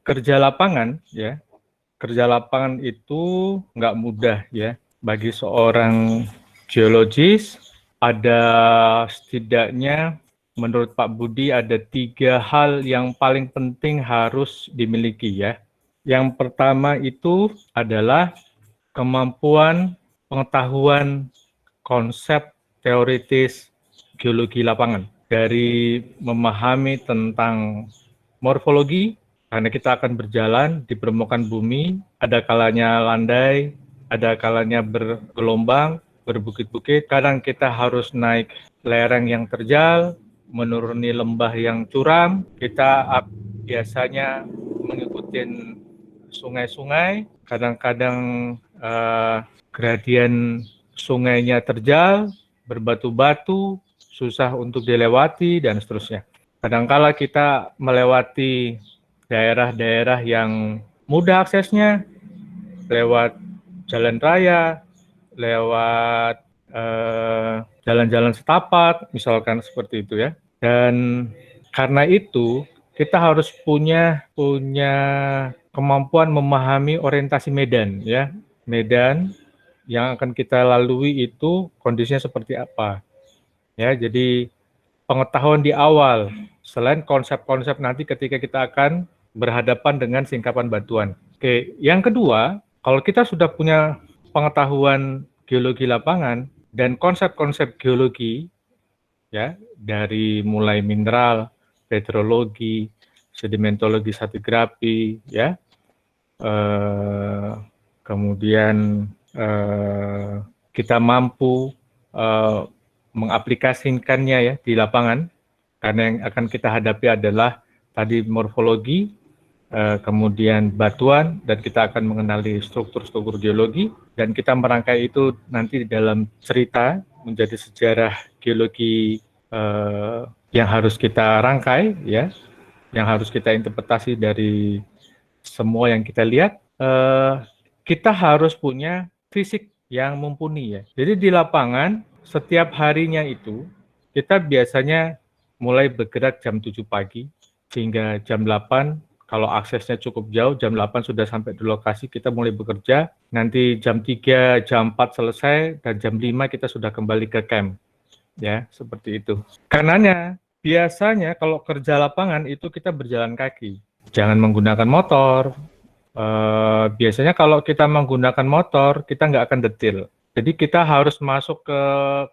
kerja lapangan ya, kerja lapangan itu nggak mudah ya. Bagi seorang geologis, ada setidaknya menurut Pak Budi ada 3 hal yang paling penting harus dimiliki ya. Yang pertama itu adalah kemampuan pengetahuan konsep teoritis geologi lapangan. Dari memahami tentang morfologi, karena kita akan berjalan di permukaan bumi, ada kalanya landai, ada kalanya bergelombang, berbukit-bukit. Kadang kita harus naik lereng yang terjal, menuruni lembah yang curam. Kita biasanya mengikuti sungai-sungai, kadang-kadang gradien sungainya terjal, berbatu-batu, susah untuk dilewati, dan seterusnya. Kadangkala kita melewati daerah-daerah yang mudah aksesnya, lewat jalan raya, lewat jalan-jalan setapak, misalkan seperti itu ya. Dan karena itu, kita harus punya kemampuan memahami orientasi medan ya. Medan yang akan kita lalui itu kondisinya seperti apa. Ya, jadi pengetahuan di awal selain konsep-konsep nanti ketika kita akan berhadapan dengan singkapan batuan. Oke, yang kedua, kalau kita sudah punya pengetahuan geologi lapangan dan konsep-konsep geologi ya, dari mulai mineral, petrologi, sedimentologi, stratigrafi ya, kemudian kita mampu mengaplikasikannya ya di lapangan, karena yang akan kita hadapi adalah tadi morfologi, kemudian batuan, dan kita akan mengenali struktur-struktur geologi, dan kita merangkai itu nanti di dalam cerita menjadi sejarah geologi yang harus kita rangkai ya, yang harus kita interpretasi dari semua yang kita lihat. Kita harus punya fisik yang mumpuni ya. Jadi di lapangan setiap harinya itu kita biasanya mulai bergerak jam 7 pagi sehingga jam 8, kalau aksesnya cukup jauh, jam 8 sudah sampai di lokasi, kita mulai bekerja. Nanti jam 3, jam 4 selesai, dan jam 5 kita sudah kembali ke camp. Ya, seperti itu. Karenanya, biasanya kalau kerja lapangan itu kita berjalan kaki. Jangan menggunakan motor. Biasanya kalau kita menggunakan motor, kita nggak akan detail. Jadi kita harus masuk ke,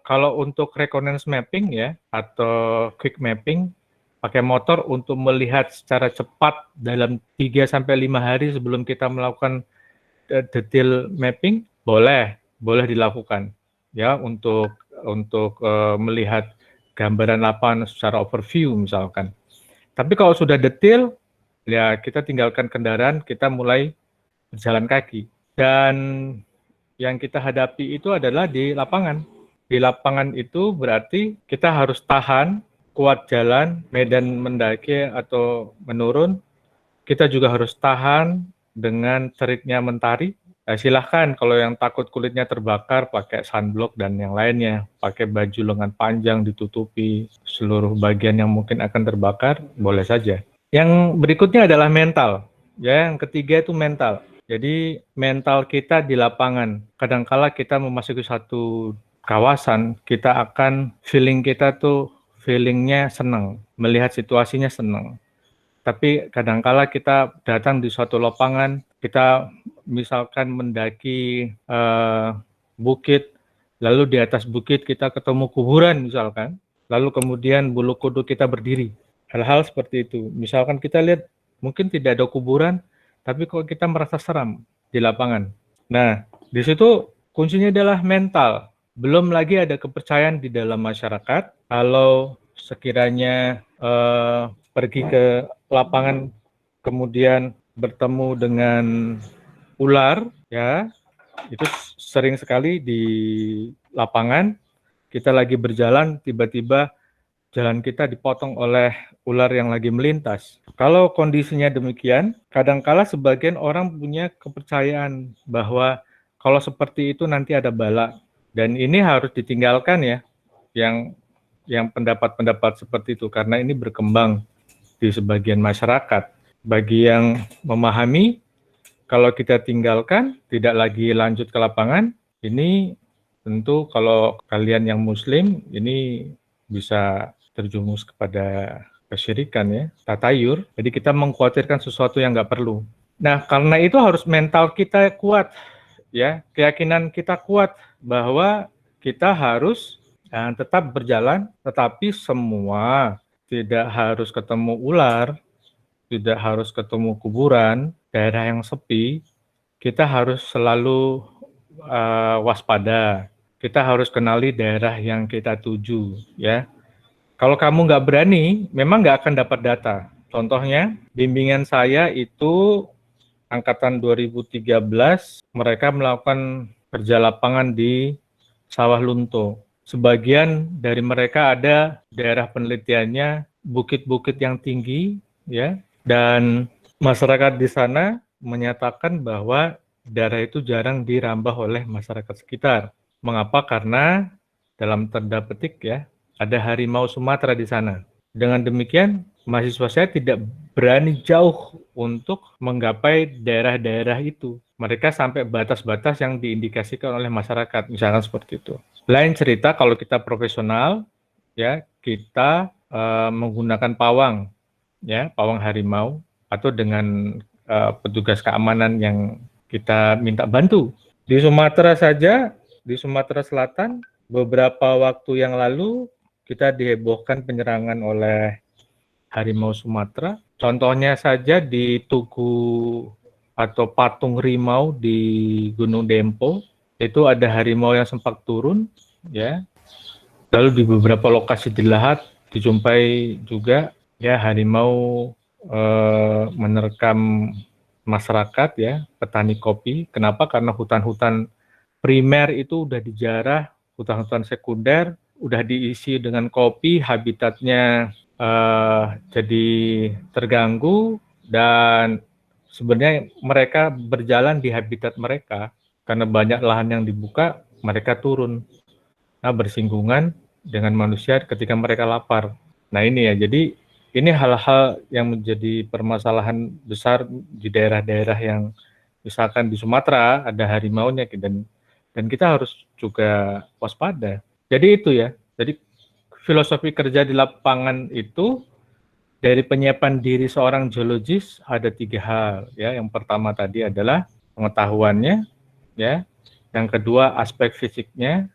kalau untuk reconnaissance mapping ya, atau quick mapping, pakai motor untuk melihat secara cepat dalam 3-5 hari sebelum kita melakukan detail mapping, boleh dilakukan ya, untuk melihat gambaran lapangan secara overview misalkan. Tapi kalau sudah detail, ya kita tinggalkan kendaraan, kita mulai berjalan kaki. Dan yang kita hadapi itu adalah di lapangan. Di lapangan itu berarti kita harus tahan, kuat jalan, medan mendaki atau menurun. Kita juga harus tahan dengan teriknya mentari. Silahkan kalau yang takut kulitnya terbakar pakai sunblock dan yang lainnya, pakai baju lengan panjang ditutupi seluruh bagian yang mungkin akan terbakar, boleh saja. Yang berikutnya adalah mental. Ya, yang ketiga itu mental. Jadi mental kita di lapangan. Kadangkala kita memasuki satu kawasan, kita akan feelingnya senang, melihat situasinya senang. Tapi kadangkala kita datang di suatu lapangan, kita misalkan mendaki bukit, lalu di atas bukit kita ketemu kuburan misalkan, lalu kemudian bulu kuduk kita berdiri. Hal-hal seperti itu. Misalkan kita lihat mungkin tidak ada kuburan, tapi kok kita merasa seram di lapangan. Nah, di situ kuncinya adalah mental. Belum lagi ada kepercayaan di dalam masyarakat. Kalau sekiranya pergi ke lapangan, kemudian bertemu dengan ular, ya, itu sering sekali di lapangan. Kita lagi berjalan, tiba-tiba jalan kita dipotong oleh ular yang lagi melintas. Kalau kondisinya demikian, kadangkala sebagian orang punya kepercayaan bahwa kalau seperti itu nanti ada bala. Dan ini harus ditinggalkan ya, yang pendapat-pendapat seperti itu, karena ini berkembang di sebagian masyarakat. Bagi yang memahami, kalau kita tinggalkan, tidak lagi lanjut ke lapangan, ini tentu kalau kalian yang muslim, ini bisa terjumus kepada kesyirikan ya, tatayur. Jadi kita mengkhawatirkan sesuatu yang nggak perlu. Nah, karena itu harus mental kita kuat, ya, keyakinan kita kuat bahwa kita harus tetap berjalan, tetapi semua tidak harus ketemu ular, tidak harus ketemu kuburan, daerah yang sepi, kita harus selalu waspada. Kita harus kenali daerah yang kita tuju, ya. Kalau kamu nggak berani, memang nggak akan dapat data. Contohnya, bimbingan saya itu angkatan 2013, mereka melakukan kerja lapangan di Sawah Lunto. Sebagian dari mereka ada daerah penelitiannya bukit-bukit yang tinggi, ya, dan masyarakat di sana menyatakan bahwa daerah itu jarang dirambah oleh masyarakat sekitar. Mengapa? Karena dalam tanda petik ya, ada harimau Sumatera di sana. Dengan demikian, mahasiswa saya tidak berani jauh untuk menggapai daerah-daerah itu. Mereka sampai batas-batas yang diindikasikan oleh masyarakat, misalkan seperti itu. Lain cerita kalau kita profesional, ya kita menggunakan pawang, ya pawang harimau, atau dengan petugas keamanan yang kita minta bantu. Di Sumatera saja, di Sumatera Selatan, beberapa waktu yang lalu kita dihebohkan penyerangan oleh harimau Sumatera. Contohnya saja di Tugu atau patung rimau di Gunung Dempo, itu ada harimau yang sempat turun, ya. Lalu di beberapa lokasi di Lahat dijumpai juga ya harimau menerkam masyarakat ya, petani kopi. Kenapa? Karena hutan-hutan primer itu udah dijarah, hutan-hutan sekunder udah diisi dengan kopi, habitatnya jadi terganggu, dan sebenarnya mereka berjalan di habitat mereka karena banyak lahan yang dibuka, mereka turun, bersinggungan dengan manusia ketika mereka lapar. Nah ini ya, jadi ini hal-hal yang menjadi permasalahan besar di daerah-daerah yang misalkan di Sumatera ada harimaunya, dan kita harus juga waspada. Jadi itu ya, jadi filosofi kerja di lapangan itu dari penyiapan diri seorang geologis ada 3 hal ya. Yang pertama tadi adalah pengetahuannya ya, yang kedua aspek fisiknya,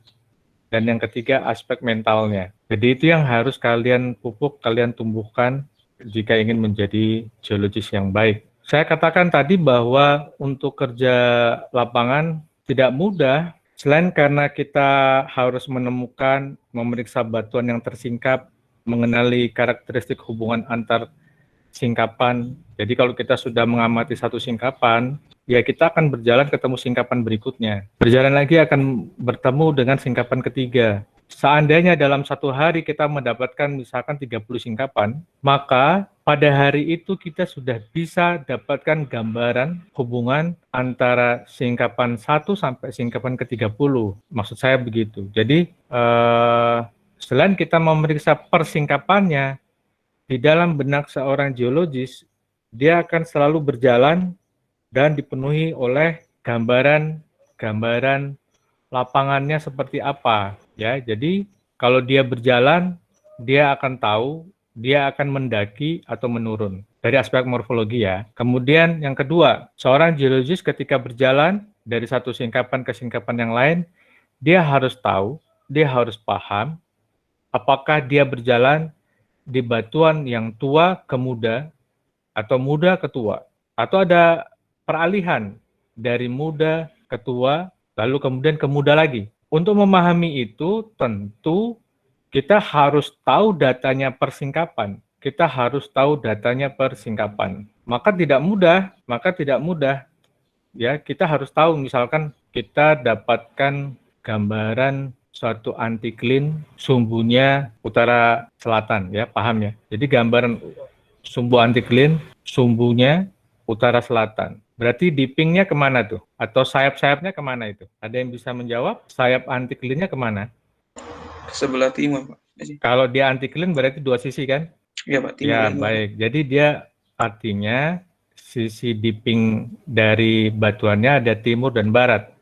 dan yang ketiga aspek mentalnya. Jadi itu yang harus kalian pupuk, kalian tumbuhkan jika ingin menjadi geologis yang baik. Saya katakan tadi bahwa untuk kerja lapangan tidak mudah, selain karena kita harus menemukan, memeriksa batuan yang tersingkap, mengenali karakteristik hubungan antar singkapan. Jadi kalau kita sudah mengamati satu singkapan, ya kita akan berjalan ketemu singkapan berikutnya. Berjalan lagi akan bertemu dengan singkapan ketiga. Seandainya dalam satu hari kita mendapatkan misalkan 30 singkapan, maka pada hari itu kita sudah bisa dapatkan gambaran hubungan antara singkapan 1 sampai singkapan ke-30. Maksud saya begitu. Jadi, selain kita memeriksa persingkapannya, di dalam benak seorang geologis, dia akan selalu berjalan dan dipenuhi oleh gambaran lapangannya seperti apa, ya. Jadi kalau dia berjalan, dia akan tahu dia akan mendaki atau menurun dari aspek morfologi ya. Kemudian yang kedua, seorang geologis ketika berjalan dari satu singkapan ke singkapan yang lain, dia harus tahu, dia harus paham apakah dia berjalan di batuan yang tua ke muda atau muda ke tua, atau ada peralihan dari muda ke tua lalu kemudian ke muda lagi. Untuk memahami itu tentu kita harus tahu datanya persingkapan. Kita harus tahu datanya persingkapan. Maka tidak mudah ya, kita harus tahu misalkan kita dapatkan gambaran suatu antiklin sumbunya utara selatan ya, paham ya. Jadi gambaran sumbu antiklin sumbunya utara selatan. Berarti dippingnya kemana tuh? Atau sayap-sayapnya kemana itu? Ada yang bisa menjawab? Sayap antiklinnya kemana? Ke sebelah timur, Pak. Kalau dia antiklin berarti dua sisi kan? Iya, Pak, timur Ya, timur. baik. Jadi dia artinya sisi dipping dari batuannya ada timur dan barat.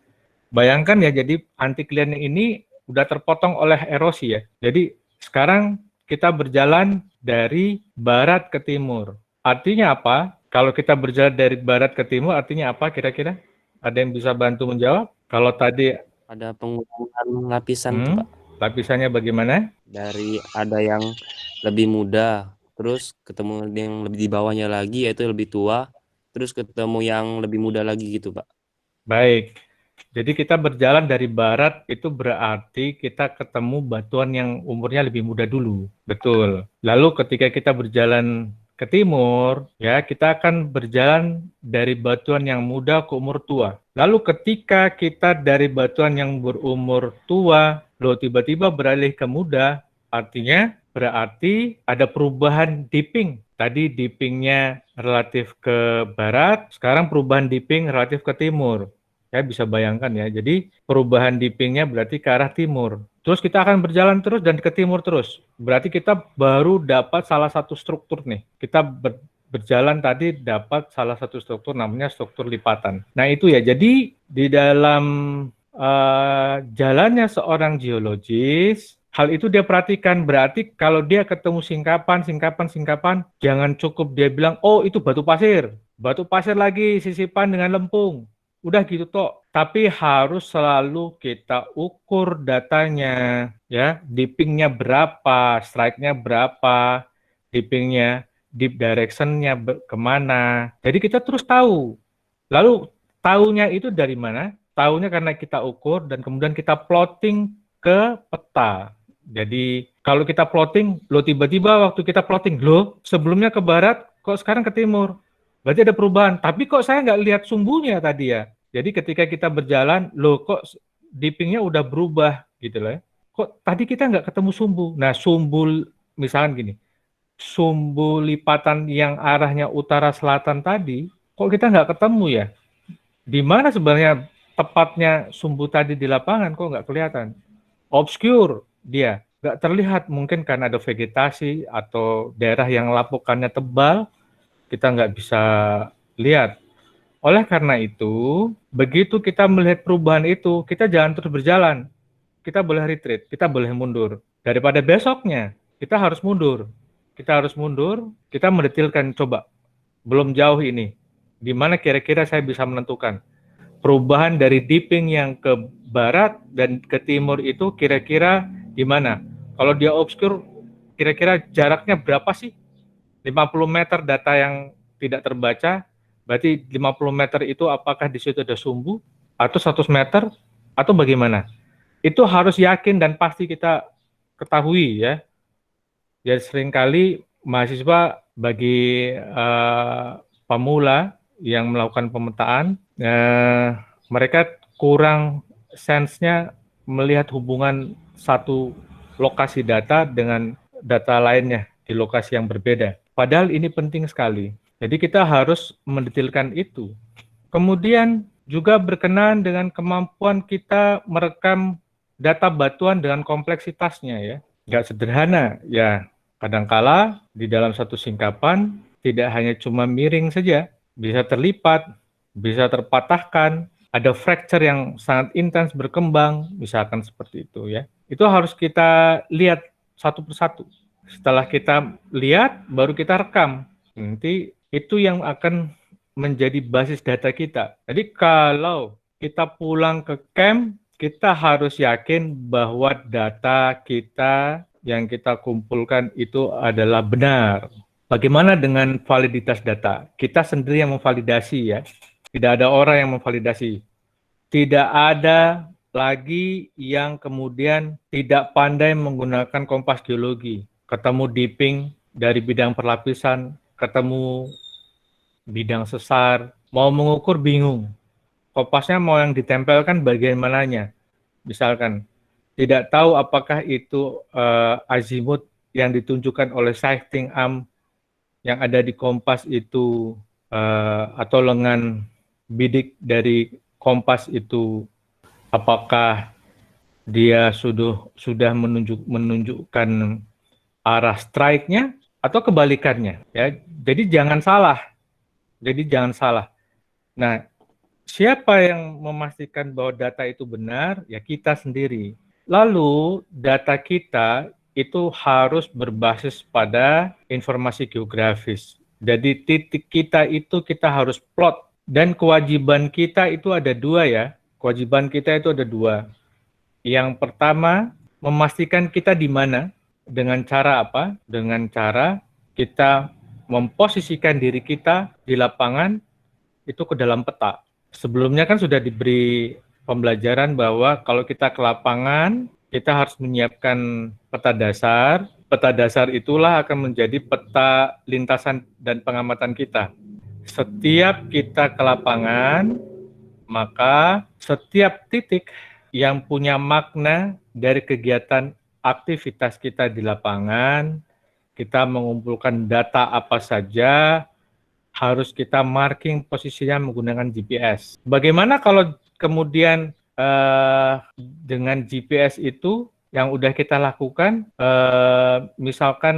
Bayangkan ya, jadi antiklinnya ini udah terpotong oleh erosi ya. Jadi sekarang kita berjalan dari barat ke timur. Artinya apa? Kalau kita berjalan dari barat ke timur, artinya apa kira-kira? Ada yang bisa bantu menjawab? Kalau tadi Ada pengurangan lapisan tuh Pak. lapisannya bagaimana? Dari ada yang lebih muda, terus ketemu yang lebih di bawahnya lagi yaitu lebih tua, terus ketemu yang lebih muda lagi gitu Pak. Baik. Jadi kita berjalan dari barat itu berarti kita ketemu batuan yang umurnya lebih muda dulu. Betul. Lalu ketika kita berjalan ke timur, ya kita akan berjalan dari batuan yang muda ke umur tua. Lalu ketika kita dari batuan yang berumur tua, lo tiba-tiba beralih ke muda, artinya berarti ada perubahan dipping. Tadi dippingnya relatif ke barat, sekarang perubahan dipping relatif ke timur. Ya bisa bayangkan ya, jadi perubahan dippingnya berarti ke arah timur. Terus kita akan berjalan terus dan ke timur terus. Berarti kita baru dapat salah satu struktur nih. Kita berjalan tadi dapat salah satu struktur namanya struktur lipatan. Nah itu ya, jadi di dalam jalannya seorang geologis, hal itu dia perhatikan. Berarti kalau dia ketemu singkapan, jangan cukup dia bilang, oh itu batu pasir lagi sisipan dengan lempung. Udah gitu toh, tapi harus selalu kita ukur datanya, ya, dippingnya berapa, strike-nya berapa, dippingnya, deep direction-nya kemana. Jadi kita terus tahu. Lalu tahunya itu dari mana? Tahunya karena kita ukur dan kemudian kita plotting ke peta. Jadi kalau kita plotting, lo tiba-tiba waktu kita plotting, lo sebelumnya ke barat, kok sekarang ke timur? Berarti ada perubahan, tapi kok saya nggak lihat sumbunya tadi ya. Jadi ketika kita berjalan, loh kok dippingnya udah berubah gitu loh ya. Kok tadi kita nggak ketemu sumbu. Nah sumbu misalkan gini, sumbu lipatan yang arahnya utara selatan tadi, kok kita nggak ketemu ya? Di mana sebenarnya tepatnya sumbu tadi di lapangan, kok nggak kelihatan? Obscure dia, nggak terlihat, mungkin karena ada vegetasi atau daerah yang lapukannya tebal, kita nggak bisa lihat. Oleh karena itu, begitu kita melihat perubahan itu, kita jangan terus berjalan. Kita boleh retreat, kita boleh mundur. Daripada besoknya, kita harus mundur. Kita mendetilkan, coba, belum jauh ini. Di mana kira-kira saya bisa menentukan perubahan dari dipping yang ke barat dan ke timur itu kira-kira di mana? Kalau dia obscure, kira-kira jaraknya berapa sih? 50 meter data yang tidak terbaca, berarti 50 meter itu apakah di situ ada sumbu atau 100 meter atau bagaimana? Itu harus yakin dan pasti kita ketahui ya. Jadi seringkali mahasiswa bagi pemula yang melakukan pemetaan, mereka kurang sense-nya melihat hubungan satu lokasi data dengan data lainnya di lokasi yang berbeda. Padahal ini penting sekali. Jadi kita harus mendetilkan itu. Kemudian juga berkenaan dengan kemampuan kita merekam data batuan dengan kompleksitasnya ya. Nggak sederhana ya. Kadangkala di dalam satu singkapan tidak hanya cuma miring saja, bisa terlipat, bisa terpatahkan, ada fracture yang sangat intens berkembang, misalkan seperti itu ya. Itu harus kita lihat satu persatu. Setelah kita lihat, baru kita rekam. Nanti itu yang akan menjadi basis data kita. Jadi kalau kita pulang ke camp, kita harus yakin bahwa data kita yang kita kumpulkan itu adalah benar. Bagaimana dengan validitas data? Kita sendiri yang memvalidasi ya. Tidak ada orang yang memvalidasi. Tidak ada lagi yang kemudian tidak pandai menggunakan kompas geologi. Ketemu dipping dari bidang perlapisan, ketemu bidang sesar, mau mengukur bingung. Kompasnya mau yang ditempelkan bagian mananya. Misalkan, tidak tahu apakah itu azimut yang ditunjukkan oleh sighting arm yang ada di kompas itu atau lengan bidik dari kompas itu, apakah dia sudah menunjukkan arah strike-nya atau kebalikannya ya. Jadi jangan salah. Nah, siapa yang memastikan bahwa data itu benar? Ya kita sendiri. Lalu data kita itu harus berbasis pada informasi geografis. Jadi titik kita itu kita harus plot, dan kewajiban kita itu ada dua ya. Kewajiban kita itu ada dua. Yang pertama, memastikan kita di mana. Dengan cara apa? Dengan cara kita memposisikan diri kita di lapangan itu ke dalam peta. Sebelumnya kan sudah diberi pembelajaran bahwa kalau kita ke lapangan, kita harus menyiapkan peta dasar. Peta dasar itulah akan menjadi peta lintasan dan pengamatan kita. Setiap kita ke lapangan, maka setiap titik yang punya makna dari kegiatan aktivitas kita di lapangan, kita mengumpulkan data apa saja, harus kita marking posisinya menggunakan GPS. Bagaimana kalau kemudian dengan GPS itu yang udah kita lakukan, misalkan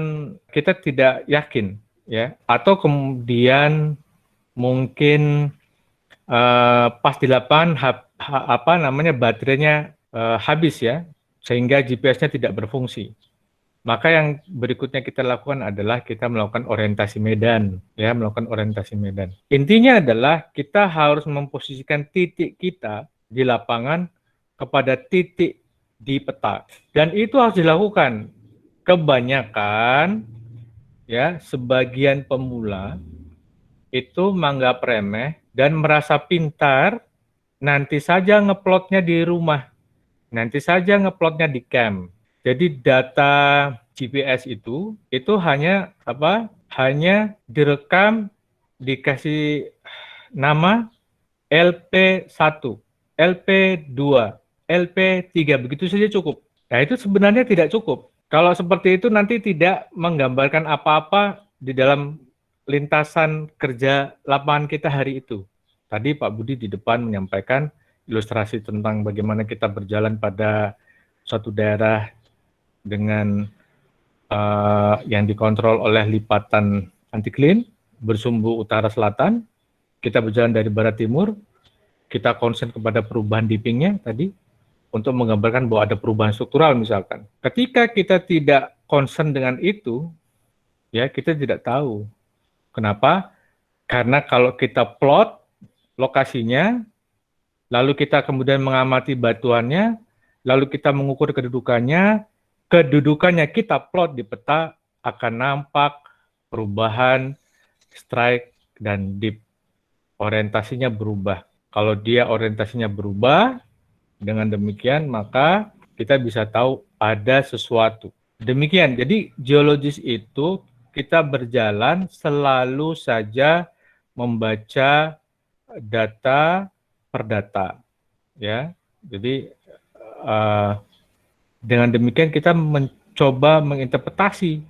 kita tidak yakin, ya, atau kemudian mungkin pas di lapangan baterainya habis ya, sehingga GPS-nya tidak berfungsi. Maka yang berikutnya kita lakukan adalah kita melakukan orientasi medan, ya, melakukan orientasi medan. Intinya adalah kita harus memposisikan titik kita di lapangan kepada titik di peta, dan itu harus dilakukan. Kebanyakan, ya, sebagian pemula itu menganggap remeh dan merasa pintar, nanti saja ngeplotnya di rumah, nanti saja ngeplotnya di camp. Jadi data GPS itu hanya apa? Hanya direkam, dikasih nama LP1, LP2, LP3, begitu saja cukup. Nah, itu sebenarnya tidak cukup. Kalau seperti itu nanti tidak menggambarkan apa-apa di dalam lintasan kerja lapangan kita hari itu. Tadi Pak Budi di depan menyampaikan ilustrasi tentang bagaimana kita berjalan pada suatu daerah dengan yang dikontrol oleh lipatan antiklin bersumbu utara selatan. Kita berjalan dari barat timur, kita konsen kepada perubahan dippingnya tadi untuk menggambarkan bahwa ada perubahan struktural misalkan. Ketika kita tidak konsen dengan itu, ya kita tidak tahu. Kenapa? Karena kalau kita plot lokasinya, lalu kita kemudian mengamati batuannya, lalu kita mengukur kedudukannya kita plot di peta, akan nampak perubahan strike dan dip. Orientasinya berubah. Kalau dia orientasinya berubah, dengan demikian maka kita bisa tahu ada sesuatu. Demikian, jadi geologis itu kita berjalan selalu saja membaca data per data, ya. Jadi dengan demikian kita mencoba menginterpretasi.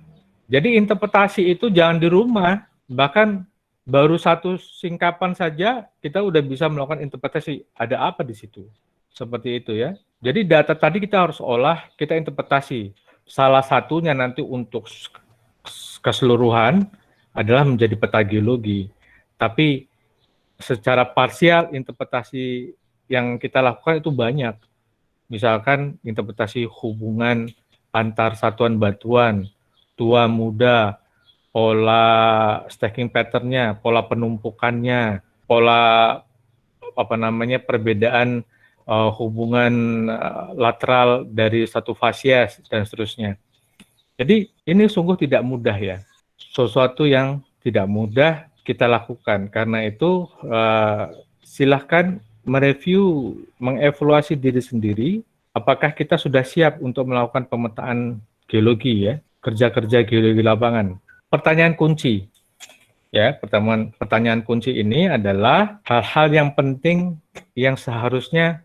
Jadi interpretasi itu jangan di rumah, bahkan baru satu singkapan saja kita udah bisa melakukan interpretasi. Ada apa di situ? Seperti itu ya. Jadi data tadi kita harus olah, kita interpretasi. Salah satunya nanti untuk keseluruhan adalah menjadi peta geologi. Tapi secara parsial interpretasi yang kita lakukan itu banyak. Misalkan interpretasi hubungan antar satuan batuan, tua muda, pola stacking pattern-nya, pola penumpukannya, pola perbedaan hubungan lateral dari satu fasies dan seterusnya. Jadi ini sungguh tidak mudah ya, sesuatu yang tidak mudah kita lakukan. Karena itu silahkan mereview, mengevaluasi diri sendiri, apakah kita sudah siap untuk melakukan pemetaan geologi ya, kerja-kerja geologi lapangan. Pertanyaan kunci, ya, pertanyaan kunci ini adalah hal-hal yang penting yang seharusnya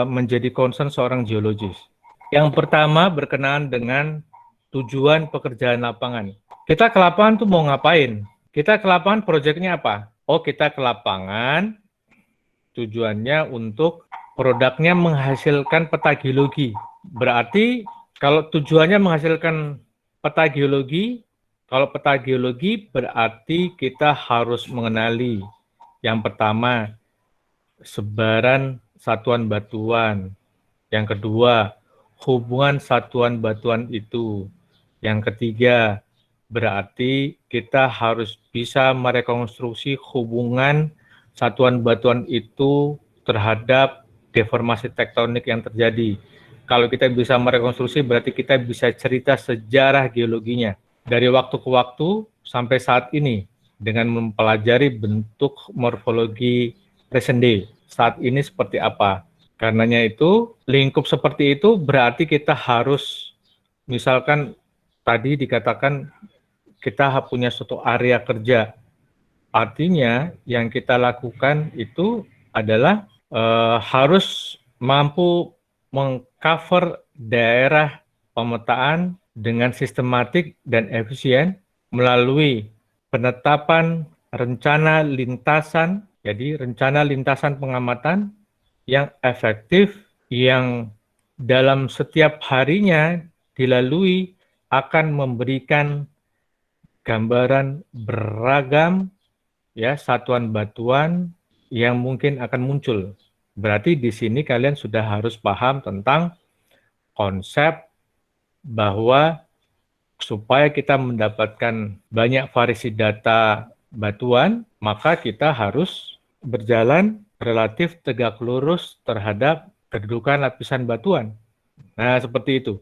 menjadi concern seorang geologis. Yang pertama berkenaan dengan tujuan pekerjaan lapangan. Kita ke lapangan tuh mau ngapain? Kita ke lapangan proyeknya apa? Oh, kita ke lapangan tujuannya untuk produknya menghasilkan peta geologi. Berarti kalau tujuannya menghasilkan peta geologi, Kalau peta geologi berarti kita harus mengenali yang pertama sebaran satuan batuan, yang kedua hubungan satuan batuan itu, yang ketiga berarti kita harus bisa merekonstruksi hubungan satuan batuan itu terhadap deformasi tektonik yang terjadi. Kalau kita bisa merekonstruksi berarti kita bisa cerita sejarah geologinya dari waktu ke waktu sampai saat ini dengan mempelajari bentuk morfologi present day. Saat ini seperti apa? Karenanya itu, lingkup seperti itu berarti kita harus, misalkan tadi dikatakan kita punya suatu area kerja. Artinya yang kita lakukan itu adalah harus mampu mengcover daerah pemetaan dengan sistematik dan efisien melalui penetapan rencana lintasan, jadi rencana lintasan pengamatan yang efektif, yang dalam setiap harinya dilalui akan memberikan gambaran beragam ya satuan batuan yang mungkin akan muncul. Berarti di sini kalian sudah harus paham tentang konsep bahwa supaya kita mendapatkan banyak variasi data batuan, maka kita harus berjalan relatif tegak lurus terhadap kedudukan lapisan batuan. Nah, seperti itu.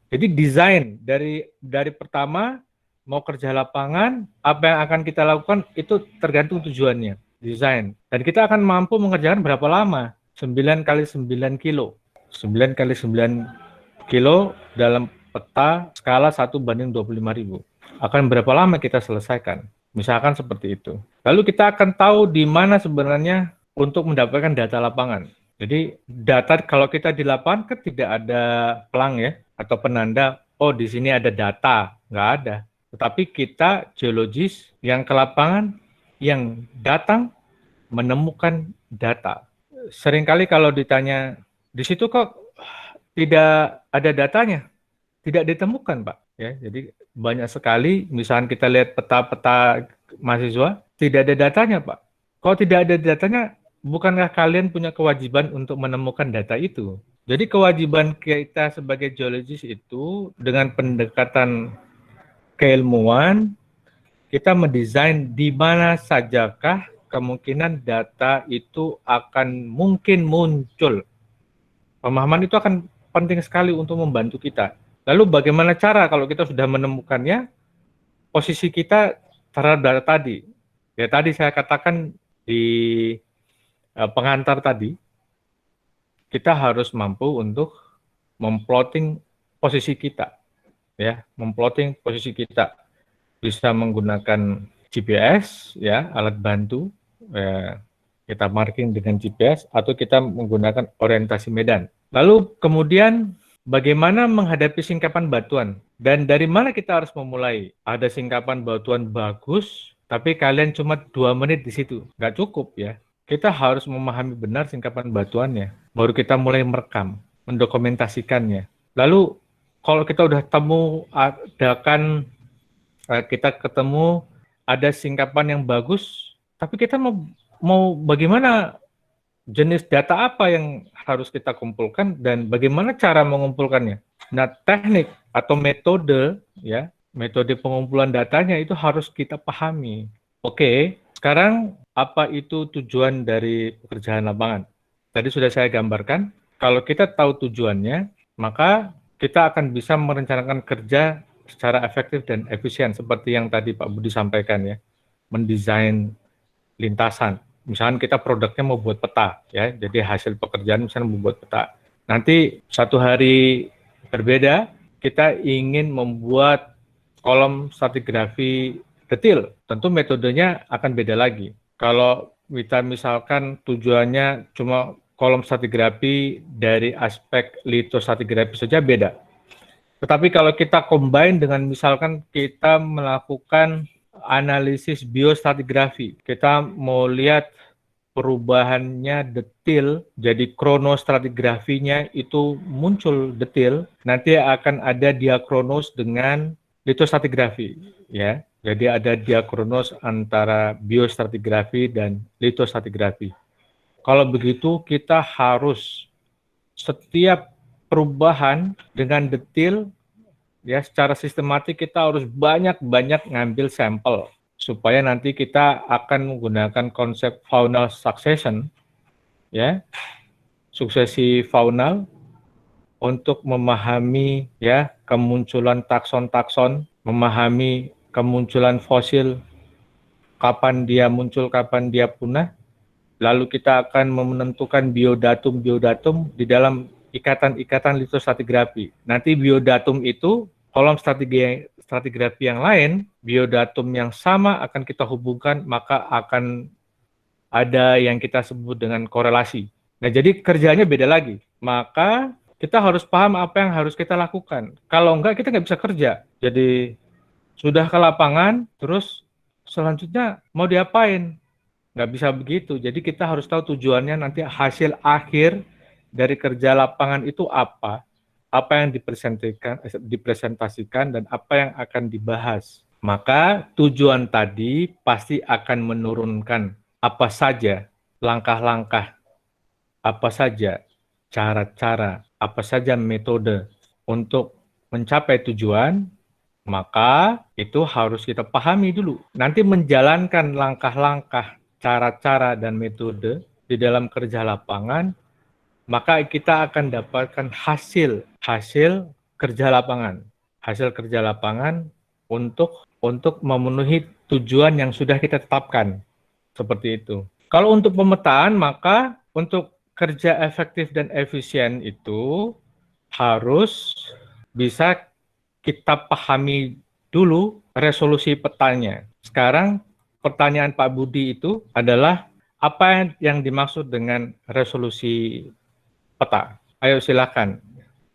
Jadi desain dari pertama mau kerja lapangan, apa yang akan kita lakukan itu tergantung tujuannya, desain. Dan kita akan mampu mengerjakan berapa lama? 9 kali 9 kilo. 9 kali 9 kilo dalam peta skala 1:25.000. Akan berapa lama kita selesaikan? Misalkan seperti itu. Lalu kita akan tahu di mana sebenarnya untuk mendapatkan data lapangan. Jadi data kalau kita di lapangan kan tidak ada pelang ya atau penanda, oh di sini ada data, nggak ada. Tetapi kita geologis yang ke lapangan, yang datang menemukan data. Seringkali kalau ditanya, di situ kok tidak ada datanya, tidak ditemukan Pak. Ya, jadi banyak sekali, misalnya kita lihat peta-peta mahasiswa, tidak ada datanya Pak. Kalau tidak ada datanya, bukankah kalian punya kewajiban untuk menemukan data itu? Jadi kewajiban kita sebagai geologis itu dengan pendekatan keilmuan, kita mendesain di mana sajakah kemungkinan data itu akan mungkin muncul. Pemahaman itu akan penting sekali untuk membantu kita. Lalu bagaimana cara kalau kita sudah menemukannya, posisi kita terhadap data tadi. Ya tadi saya katakan di pengantar tadi, kita harus mampu untuk memplotting posisi kita. Ya, memplotting posisi kita. Bisa menggunakan GPS, ya, alat bantu, kita marking dengan GPS, atau kita menggunakan orientasi medan. Lalu kemudian bagaimana menghadapi singkapan batuan? Dan dari mana kita harus memulai? Ada singkapan batuan bagus, tapi kalian cuma 2 menit di situ. Nggak cukup ya. Kita harus memahami benar singkapan batuannya. Baru kita mulai merekam, mendokumentasikannya. Lalu kalau kita udah kita ketemu ada singkapan yang bagus, tapi kita mau bagaimana, jenis data apa yang harus kita kumpulkan dan bagaimana cara mengumpulkannya. Nah, teknik atau metode ya, metode pengumpulan datanya itu harus kita pahami. Oke, sekarang apa itu tujuan dari pekerjaan lapangan? Tadi sudah saya gambarkan, kalau kita tahu tujuannya, maka kita akan bisa merencanakan kerja secara efektif dan efisien seperti yang tadi Pak Budi sampaikan ya, mendesain lintasan. Misalkan kita produknya mau buat peta ya, jadi hasil pekerjaan misalnya membuat peta. Nanti satu hari berbeda kita ingin membuat kolom stratigrafi detail, tentu metodenya akan beda lagi. Kalau kita misalkan tujuannya cuma kolom stratigrafi dari aspek lithostratigrafi saja beda. Tetapi kalau kita combine dengan misalkan kita melakukan analisis biostratigrafi, kita mau lihat perubahannya detail, jadi kronostratigrafinya itu muncul detail, nanti akan ada diakronos dengan Litostratigrafi, ya. Jadi ada diakronos antara biostratigrafi dan litostratigrafi. Kalau begitu kita harus setiap perubahan dengan detail, ya, secara sistematik kita harus banyak-banyak ngambil sampel supaya nanti kita akan menggunakan konsep faunal succession, ya, suksesi faunal untuk memahami, ya, kemunculan takson-takson, memahami kemunculan fosil, kapan dia muncul, kapan dia punah. Lalu kita akan menentukan biodatum-biodatum di dalam ikatan-ikatan litostratigrafi. Nanti biodatum itu kolom stratigrafi yang lain, biodatum yang sama akan kita hubungkan, maka akan ada yang kita sebut dengan korelasi. Nah, jadi kerjanya beda lagi. Maka kita harus paham apa yang harus kita lakukan. Kalau enggak, kita nggak bisa kerja. Jadi sudah ke lapangan, terus selanjutnya mau diapain? Nggak bisa begitu. Jadi kita harus tahu tujuannya nanti hasil akhir dari kerja lapangan itu apa yang dipresentasikan dan apa yang akan dibahas. Maka tujuan tadi pasti akan menurunkan apa saja langkah-langkah, apa saja cara-cara, apa saja metode untuk mencapai tujuan, maka itu harus kita pahami dulu. Nanti menjalankan langkah-langkah, cara-cara, dan metode di dalam kerja lapangan, maka kita akan dapatkan hasil kerja lapangan. Hasil kerja lapangan untuk memenuhi tujuan yang sudah kita tetapkan. Seperti itu. Kalau untuk pemetaan, maka untuk kerja efektif dan efisien itu harus bisa kita pahami dulu resolusi petanya. Sekarang pertanyaan Pak Budi itu adalah apa yang dimaksud dengan resolusi peta? Ayo silakan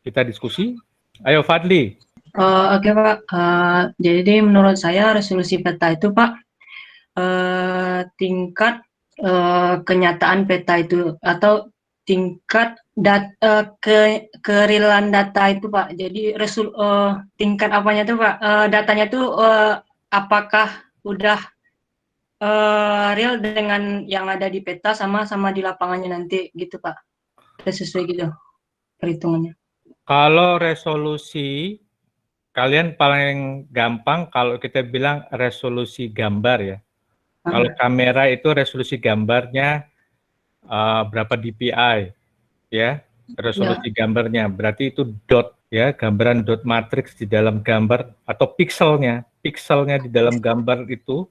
kita diskusi. Ayo Fadli. Oke Pak, jadi menurut saya resolusi peta itu Pak, tingkat kenyataan peta itu atau tingkat kerealan data itu Pak. Jadi tingkat apanya itu Pak, datanya itu apakah udah real dengan yang ada di peta sama di lapangannya nanti gitu Pak. Sesuai gitu perhitungannya. Kalau resolusi, kalian paling gampang kalau kita bilang resolusi gambar ya. Kalau kamera itu resolusi gambarnya berapa dpi, ya, resolusi gambarnya. Berarti itu dot, ya, gambaran dot matriks di dalam gambar atau pikselnya di dalam gambar itu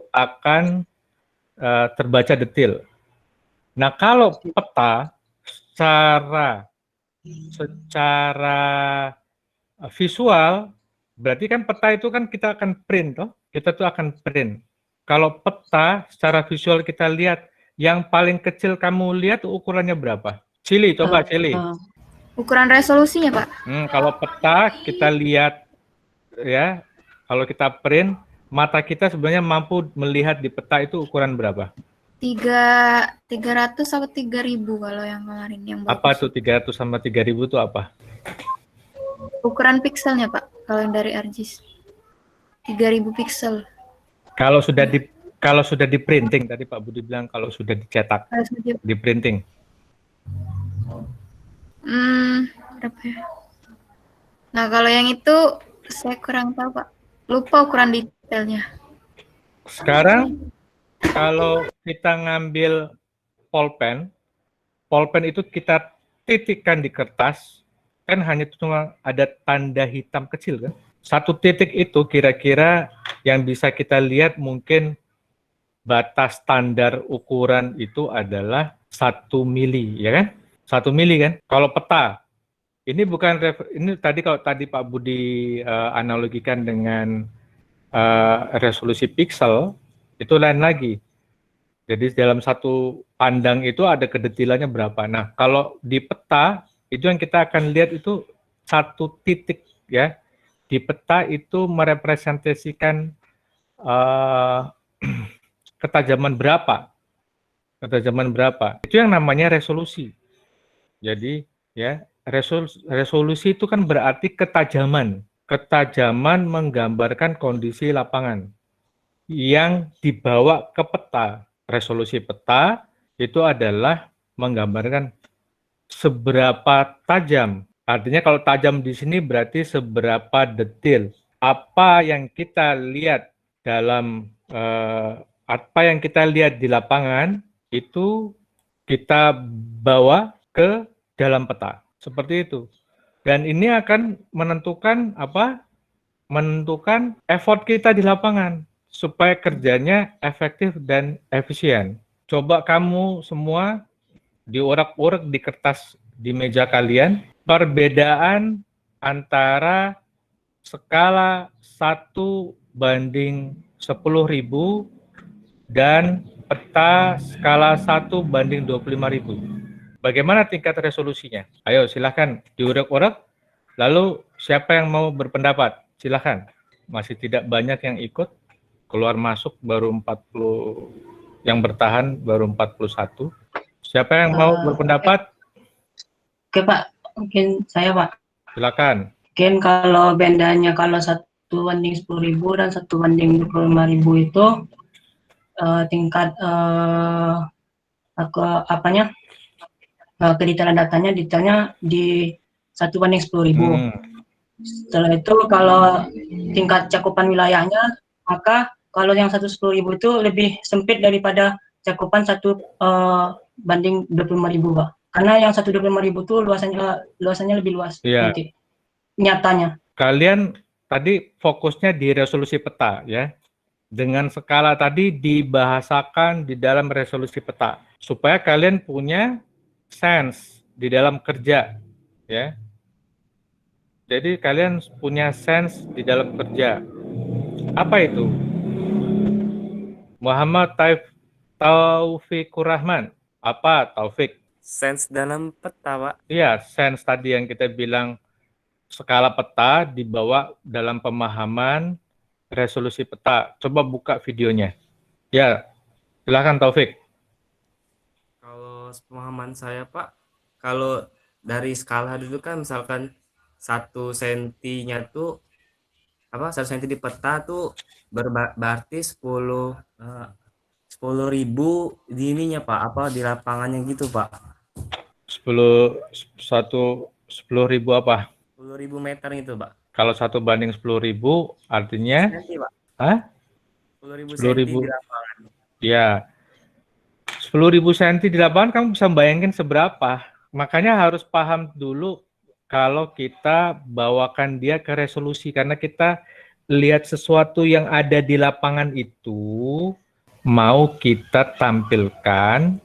akan terbaca detail. Nah, kalau peta secara visual, berarti kan peta itu kan kita akan print, toh? Kita tuh akan print. Kalau peta secara visual kita lihat, yang paling kecil kamu lihat ukurannya berapa? Cili, coba Cili. Ukuran resolusinya, Pak? Kalau peta kita lihat, ya, kalau kita print, mata kita sebenarnya mampu melihat di peta itu ukuran berapa? 300 atau 3.000 kalau yang kemarin yang bagus. Apa tuh 300 sama 3.000 itu apa? Ukuran pikselnya Pak, kalau yang dari ArcGIS 3.000 piksel. Kalau sudah di printing, tadi Pak Budi bilang kalau sudah dicetak, di printing. Berapa ya? Nah kalau yang itu saya kurang tahu Pak, lupa ukuran detailnya. Sekarang kalau kita ngambil pulpen itu kita titikkan di kertas, kan hanya cuma ada tanda hitam kecil kan. Satu titik itu kira-kira yang bisa kita lihat mungkin batas standar ukuran itu adalah 1 mili, ya kan? 1 mili kan? Kalau peta, ini bukan, ini kalau tadi Pak Budi analogikan dengan resolusi piksel, itu lain lagi. Jadi dalam satu pandang itu ada kedetilannya berapa. Nah, kalau di peta, itu yang kita akan lihat itu satu titik, ya. Di peta itu merepresentasikan ketajaman berapa. Itu yang namanya resolusi. Jadi, ya, resolusi itu kan berarti ketajaman. ketajaman menggambarkan kondisi lapangan yang dibawa ke peta. Resolusi peta itu adalah menggambarkan seberapa tajam. Artinya kalau tajam di sini berarti seberapa detail. Apa yang kita lihat di lapangan itu kita bawa ke dalam peta. Seperti itu. Dan ini akan menentukan effort kita di lapangan supaya kerjanya efektif dan efisien. Coba kamu semua diurak-urak di kertas di meja kalian perbedaan antara skala 1:10.000 dan peta skala 1:25.000. Bagaimana tingkat resolusinya? Ayo silahkan diurak-urak. Lalu siapa yang mau berpendapat? Silahkan. Masih tidak banyak yang ikut. Keluar masuk baru 40, yang bertahan baru 41. Siapa yang mau berpendapat? Oke Pak, mungkin saya Pak. Silakan. Mungkin kalau bedanya kalau 1:10.000 dan 1:25.000 itu tingkat kedetailan datanya detailnya di 1:10.000. Setelah itu kalau tingkat cakupan wilayahnya, maka kalau yang 1:10.000 itu lebih sempit daripada cakupan 1:25.000 Pak. Karena yang 1:25.000 itu luasannya lebih luas. Iya. Nanti nyatanya. Kalian tadi fokusnya di resolusi peta ya. Dengan skala tadi dibahasakan di dalam resolusi peta supaya kalian punya sense di dalam kerja ya. Jadi kalian punya sense di dalam kerja. Apa itu? Muhammad Taufikur Rahman. Apa Taufik? Sense dalam peta, Pak. Iya, sense tadi yang kita bilang skala peta dibawa dalam pemahaman resolusi peta. Coba buka videonya. Ya, silakan Taufik. Kalau pemahaman saya Pak, kalau dari skala dulu kan misalkan 1 sentinya tuh 1 senti di peta tuh berarti 10.000 di ininya Pak, di lapangannya gitu Pak. 10.000 apa? 10.000 meter itu Pak. Kalau 1:10.000 artinya? Senti, Pak. Hah? 10.000 10.000 senti di lapangan. Ya. 10.000 senti di lapangan kamu bisa bayangin seberapa. Makanya harus paham dulu kalau kita bawakan dia ke resolusi. Karena kita lihat sesuatu yang ada di lapangan itu mau kita tampilkan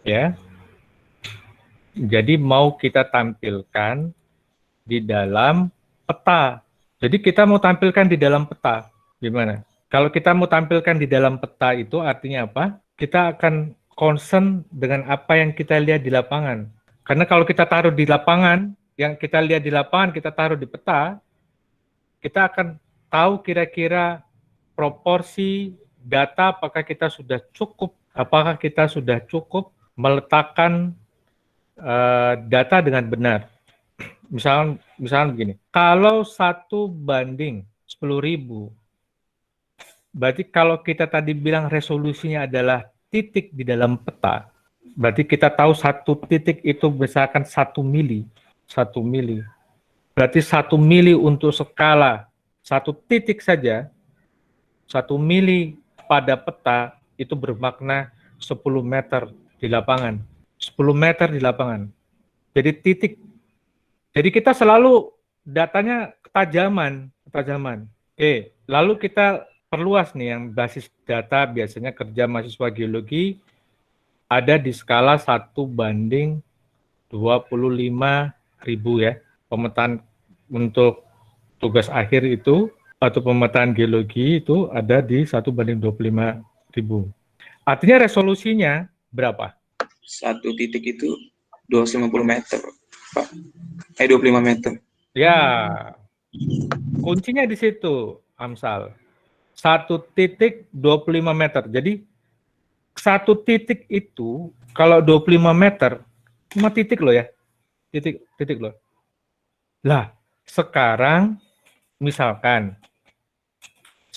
ya. Jadi mau kita tampilkan di dalam peta. Jadi kita mau tampilkan di dalam peta. Gimana? Kalau kita mau tampilkan di dalam peta itu artinya apa? Kita akan concern dengan apa yang kita lihat di lapangan. Karena kalau kita taruh di lapangan, yang kita lihat di lapangan kita taruh di peta, kita akan tahu kira-kira proporsi data apakah kita sudah cukup meletakkan data dengan benar. Misalnya begini, kalau 1:10.000, berarti kalau kita tadi bilang resolusinya adalah titik di dalam peta, berarti kita tahu satu titik itu misalkan 1 mili. Berarti 1 mili untuk skala 1 titik saja, 1 mili pada peta itu bermakna 10 meter di lapangan. 10 meter di lapangan. Jadi titik. Jadi kita selalu datanya ketajaman. Oke, lalu kita perluas nih yang basis data biasanya kerja mahasiswa geologi ada di skala 1:25.000 ya. Pemetaan untuk tugas akhir itu atau pemetaan geologi itu ada di 1:25.000. Artinya resolusinya berapa? 1 titik itu 250 meter, Pak. 25 meter. Ya, kuncinya di situ, Amsal. 1 titik 25 meter. Jadi 1 titik itu kalau 25 meter, cuma titik loh ya. Titik loh. Lah, sekarang misalkan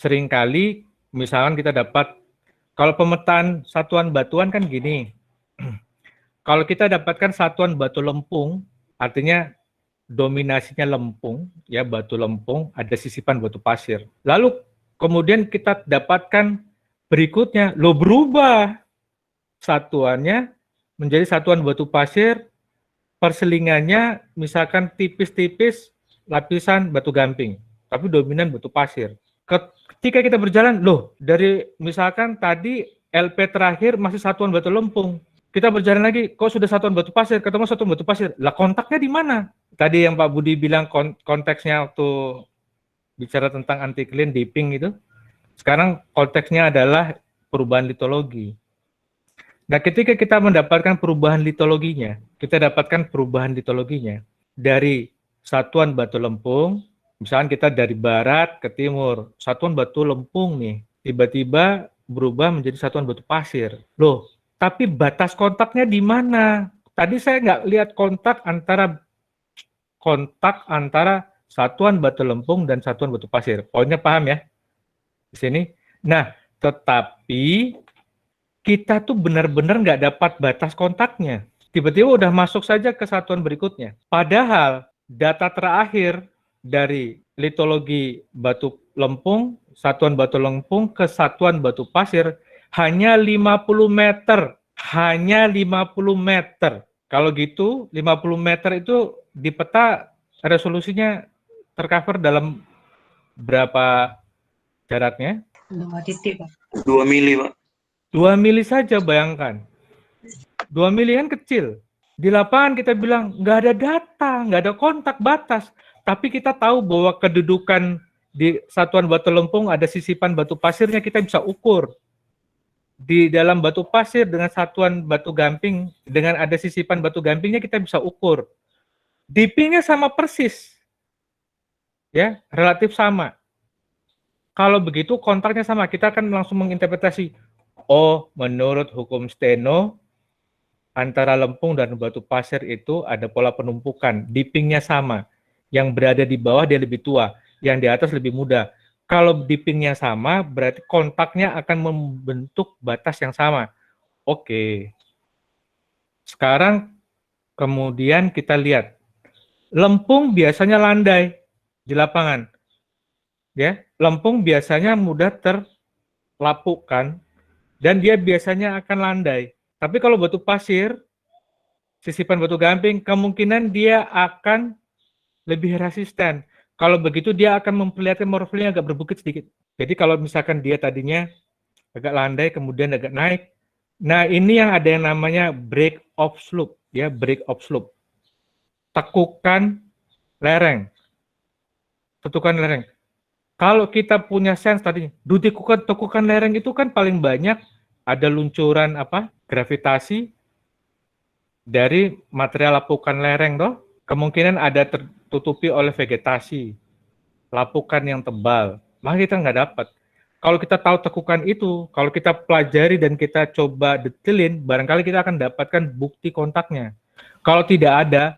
seringkali misalkan kita dapat, kalau pemetaan satuan batuan kan gini, kalau kita dapatkan satuan batu lempung, artinya dominasinya lempung, ya batu lempung, ada sisipan batu pasir. Lalu kemudian kita dapatkan berikutnya, lo berubah satuannya menjadi satuan batu pasir, perselingannya misalkan tipis-tipis lapisan batu gamping, tapi dominan batu pasir. Ketika kita berjalan, loh dari misalkan tadi LP terakhir masih satuan batu lempung, kita berjalan lagi, kok sudah satuan batu pasir, ketemu satuan batu pasir, lah kontaknya di mana? Tadi yang Pak Budi bilang konteksnya waktu bicara tentang anticline dipping itu, sekarang konteksnya adalah perubahan litologi. Nah, ketika kita mendapatkan perubahan litologinya, dari satuan batu lempung, misalkan kita dari barat ke timur, satuan batu lempung nih, tiba-tiba berubah menjadi satuan batu pasir. Loh, tapi batas kontaknya di mana? Tadi saya nggak lihat kontak antara satuan batu lempung dan satuan batu pasir. Poinnya paham ya? Di sini. Nah, tetapi kita tuh benar-benar nggak dapat batas kontaknya. Tiba-tiba udah masuk saja ke satuan berikutnya. Padahal data terakhir dari litologi batu lempung, satuan batu lempung ke satuan batu pasir hanya 50 meter. Hanya 50 meter. Kalau gitu, 50 meter itu di peta resolusinya tercover dalam berapa jaraknya? 2 titik, Pak. 2 mili, Pak. 2 mili saja, bayangkan. 2 mili kan kecil. Di lapangan kita bilang, nggak ada data, nggak ada kontak batas. Tapi kita tahu bahwa kedudukan di satuan batu lempung ada sisipan batu pasirnya, kita bisa ukur. Di dalam batu pasir dengan satuan batu gamping, dengan ada sisipan batu gampingnya kita bisa ukur. Dippingnya sama persis. Ya, relatif sama. Kalau begitu kontaknya sama, kita akan langsung menginterpretasi, oh, menurut hukum Steno, antara lempung dan batu pasir itu ada pola penumpukan, dippingnya sama. Yang berada di bawah dia lebih tua, yang di atas lebih muda. Kalau dippingnya sama, berarti kontaknya akan membentuk batas yang sama. Oke. Sekarang kemudian kita lihat, lempung biasanya landai di lapangan. Ya, lempung biasanya mudah terlapukkan dan dia biasanya akan landai. Tapi kalau batu pasir, sisipan batu gamping, kemungkinan dia akan lebih resisten. Kalau begitu dia akan memperlihatkan morfologinya agak berbukit sedikit. Jadi kalau misalkan dia tadinya agak landai, kemudian agak naik. Nah, ini yang ada yang namanya break off slope, ya, break off slope. Tekukan lereng. Tekukan lereng. Kalau kita punya sense tadi, tekukan lereng itu kan paling banyak ada luncuran apa? Gravitasi dari material lapukan lereng toh. Kemungkinan ada tertutupi oleh vegetasi, lapukan yang tebal. Maka kita nggak dapat. Kalau kita tahu tekukan itu, kalau kita pelajari dan kita coba detailin, barangkali kita akan dapatkan bukti kontaknya. Kalau tidak ada,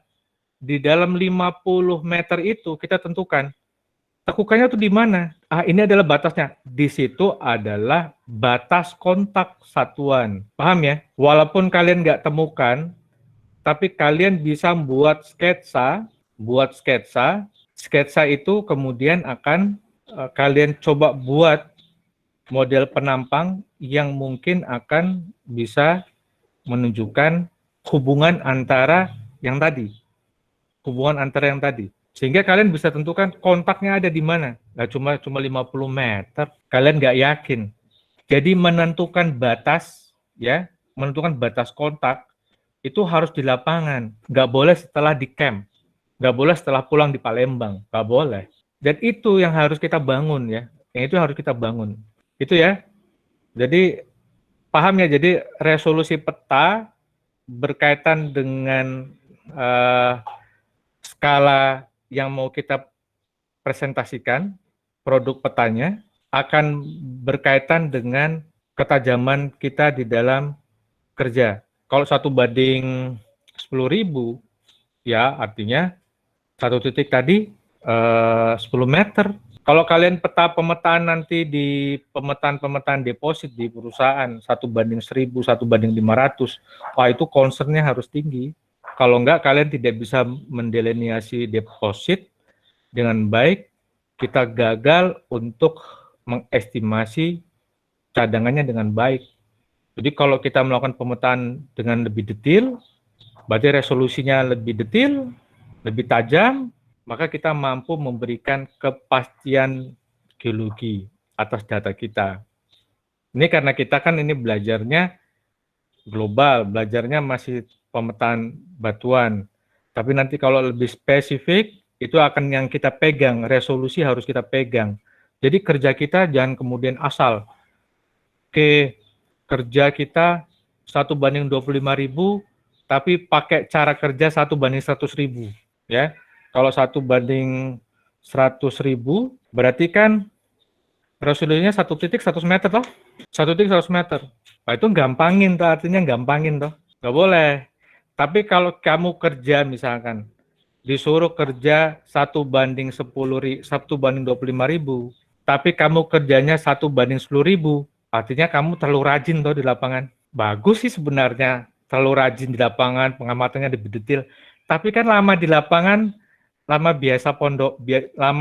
di dalam 50 meter itu kita tentukan tekukannya itu di mana? Ah, ini adalah batasnya. Di situ adalah batas kontak satuan. Paham ya? Walaupun kalian nggak temukan, tapi kalian bisa buat sketsa. Sketsa itu kemudian akan kalian coba buat model penampang yang mungkin akan bisa menunjukkan hubungan antara yang tadi. Sehingga kalian bisa tentukan kontaknya ada di mana. Nggak cuma 50 meter, kalian nggak yakin. Jadi menentukan batas, ya, menentukan batas kontak itu harus di lapangan. Nggak boleh setelah di camp, nggak boleh setelah pulang di Palembang, nggak boleh. Dan itu yang harus kita bangun, ya. Yang itu harus kita bangun. Itu ya. Jadi paham ya. Jadi resolusi peta berkaitan dengan skala yang mau kita presentasikan, produk petanya, akan berkaitan dengan ketajaman kita di dalam kerja. Kalau 1/10.000, ya artinya satu titik tadi 10 meter. Kalau kalian peta pemetaan nanti di pemetaan deposit di perusahaan 1:1000, 1:500, wah itu concernnya harus tinggi. Kalau enggak, kalian tidak bisa mendelineasi deposit dengan baik, kita gagal untuk mengestimasi cadangannya dengan baik. Jadi kalau kita melakukan pemetaan dengan lebih detail, berarti resolusinya lebih detail, lebih tajam, maka kita mampu memberikan kepastian geologi atas data kita. Ini karena kita kan ini belajarnya global, belajarnya masih pemetaan batuan. Tapi nanti kalau lebih spesifik, itu akan yang kita pegang, resolusi harus kita pegang. Jadi kerja kita jangan kemudian asal. Oke, kerja kita 1:25.000, tapi pakai cara kerja 1:100.000. Ya. Kalau 1:100.000, berarti kan resolusinya 1 titik 100 meter toh? 1 titik 100 meter. Nah, itu gampangin toh, artinya gampangin toh. Nggak boleh. Tapi kalau kamu kerja misalkan, disuruh kerja 1:10.000, 1:25.000, tapi kamu kerjanya 1:10.000, artinya kamu terlalu rajin toh di lapangan. Bagus sih sebenarnya, terlalu rajin di lapangan, pengamatannya lebih detail. Tapi kan lama di lapangan, lama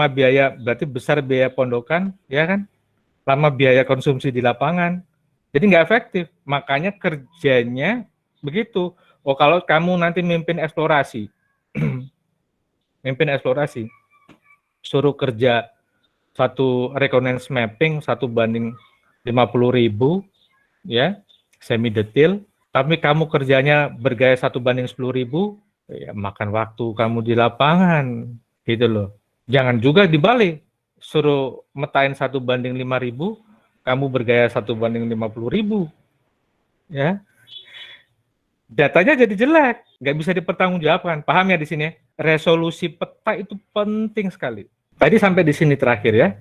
biaya, berarti besar biaya pondokan, ya kan? Lama biaya konsumsi di lapangan, jadi nggak efektif. Makanya kerjanya begitu. Oh, kalau kamu nanti mimpin eksplorasi, suruh kerja satu reconnaissance mapping 1:50.000, ya, semi detail. Tapi kamu kerjanya bergaya 1:10.000. Ya, makan waktu kamu di lapangan, gitu loh. Jangan juga dibalik, suruh metain 1:5.000, kamu bergaya 1:50.000, ya. Datanya jadi jelek, nggak bisa dipertanggungjawabkan. Paham ya di sini? Resolusi peta itu penting sekali. Tadi sampai di sini terakhir ya.